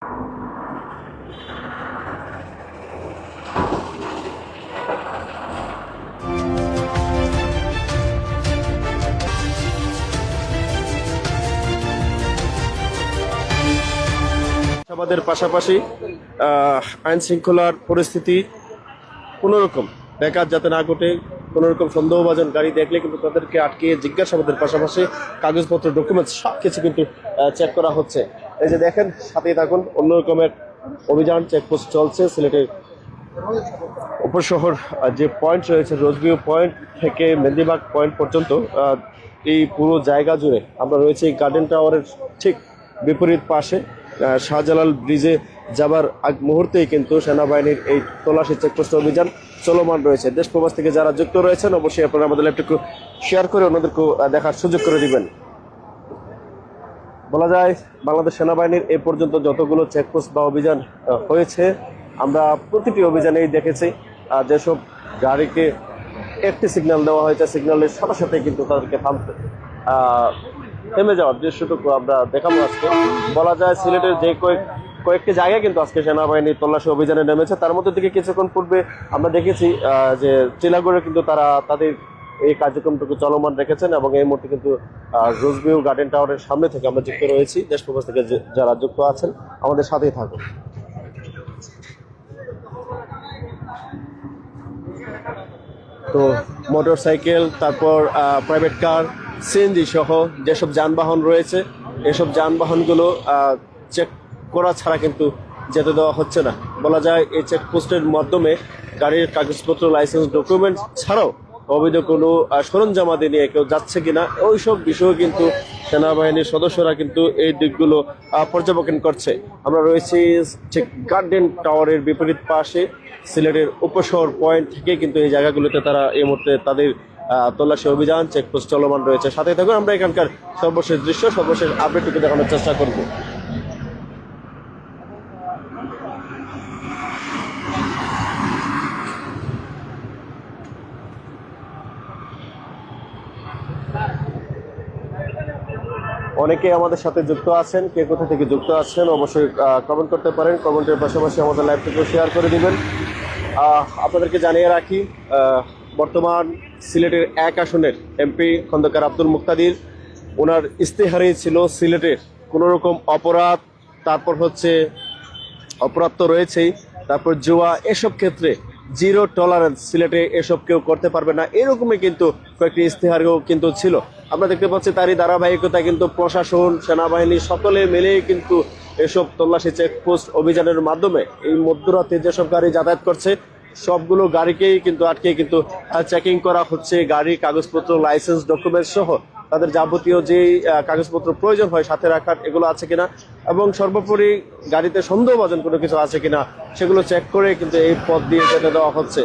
আমাদের পাশাপাশি আইন শৃঙ্খলার পরিস্থিতি কোনোরকম ব্যাঘাত যাতে না ঘটে, কোনোরকম সন্দেহভাজন গাড়ি দেখলে কিন্তু তাদেরকে আটকে জিজ্ঞাসাবাদের পাশাপাশি কাগজপত্র ডকুমেন্টস সব কিছু কিন্তু চেক করা হচ্ছে। এই যে দেখেন, সাথেই থাকুন, অন্য রকমের অভিযান চেকপোস্ট চলছে সিলেটের উপশহর যে পয়েন্ট রয়েছে, রোজভিউ পয়েন্ট থেকে মেহেন্দিবাগ পয়েন্ট পর্যন্ত এই পুরো জায়গা জুড়ে আমরা রয়েছে এই গার্ডেন টাওয়ারের ঠিক বিপরীত পাশে। শাহজালাল ব্রিজে যাবার আগ মুহূর্তেই কিন্তু সেনাবাহিনীর এই তল্লাশি চেকপোস্ট অভিযান চলমান রয়েছে। দেশ প্রবাস থেকে যারা যুক্ত রয়েছেন অবশ্যই আপনারা আমাদের একটু শেয়ার করে অন্যদেরকে দেখার সুযোগ করে দিবেন। বলা যায় বাংলাদেশ সেনাবাহিনীর এ পর্যন্ত যতগুলো চেকপোস্ট বা অভিযান হয়েছে, আমরা প্রতিটি অভিযানেই দেখেছি যেসব গাড়িকে একটি সিগন্যাল দেওয়া হয়েছে, সিগন্যালের সাথে সাথে কিন্তু তাদেরকে থেমে যাওয়ার দৃশ্যটুকু আমরা দেখাবো আজকে। বলা যায় সিলেটের যে কয়েকটি জায়গায় কিন্তু আজকে সেনাবাহিনী তল্লাশি অভিযানে নেমেছে। তার মধ্যে থেকে কিছুক্ষণ পূর্বে আমরা দেখেছি যে চিলাগড়ে কিন্তু তারা তাদের এই কার্যক্রমটুকু চলমান রেখেছেন এবং এই মুহূর্তে কিন্তু রোজভিউ গার্ডেন টাওয়ারের সামনে থেকে আমরা যুক্ত রয়েছি। দেশ প্রবাস থেকে যারা যুক্ত আছেন আমাদের সাথেই থাকুন। তো মোটর সাইকেল, তারপর প্রাইভেট কার, সিএনজি সহ যেসব যানবাহন রয়েছে এসব যানবাহনগুলো চেক করা ছাড়া কিন্তু যেতে দেওয়া হচ্ছে না। বলা যায় এই চেকপোস্টের মাধ্যমে গাড়ির কাগজপত্র, লাইসেন্স, ডকুমেন্ট ছাড়াও অবৈধ কোনো সরঞ্জামাদি নিয়ে কেউ যাচ্ছে কিনা ওইসব বিষয়ে কিন্তু সেনাবাহিনীর সদস্যরা কিন্তু এই দিকগুলো পর্যবেক্ষণ করছে। আমরা রয়েছি ঠিক গার্ডেন টাওয়ারের বিপরীত পাশে, সিলেটের উপশহর পয়েন্ট থেকে কিন্তু এই জায়গাগুলোতে তারা এই মুহূর্তে তাদের তল্লাশি অভিযান চেকপোস্ট চলমান রয়েছে। সাথে থাকুন, আমরা এখানকার সর্বশেষ দৃশ্য, সর্বশেষ আপডেটটুকু দেখানোর চেষ্টা করব। অনেকে আমাদের সাথে যুক্ত আছেন, কে কোথা থেকে যুক্ত আছেন অবশ্যই কমেন্ট করতে পারেন। কমেন্টের পাশাপাশি আমাদের লাইভটিকে শেয়ার করে দিবেন। আপনাদেরকে জানিয়ে রাখি, বর্তমান সিলেটের 1 আসনের এমপি খন্দকার আব্দুল মুক্তাদির, ওনার ইস্তেহারেই ছিল সিলেটের কোনোরকম অপরাধ, তারপর হচ্ছে অপরাধ তো রয়েছেই, তারপর জুয়া, এসব ক্ষেত্রে জিরো টলারেন্স, সিলেটে এসব কেউ করতে পারবে না, এরকমই কিন্তু কয়েকটি ইস্তেহারও কিন্তু ছিল। আমরা দেখতে পাচ্ছি তারই ধারাবাহিকতা কিন্তু প্রশাসন, সেনাবাহিনী সকলে মিলেই কিন্তু এসব তল্লাশি চেকপোস্ট অভিযানের মাধ্যমে এই মধ্যরাতে যেসব গাড়ি যাতায়াত করছে সবগুলো গাড়িকেই কিন্তু আটকে কিন্তু চেকিং করা হচ্ছে। গাড়ির কাগজপত্র, লাইসেন্স, ডকুমেন্টস সহ তাদের যাবতীয় যেই কাগজপত্র প্রয়োজন হয় সাথে রাখার, এগুলো আছে কিনা এবং সর্বোপরি গাড়িতে সন্দেহভাজন কোনো কিছু আছে কিনা সেগুলো চেক করে কিন্তু এই পথ দিয়ে যেতে দেওয়া হচ্ছে।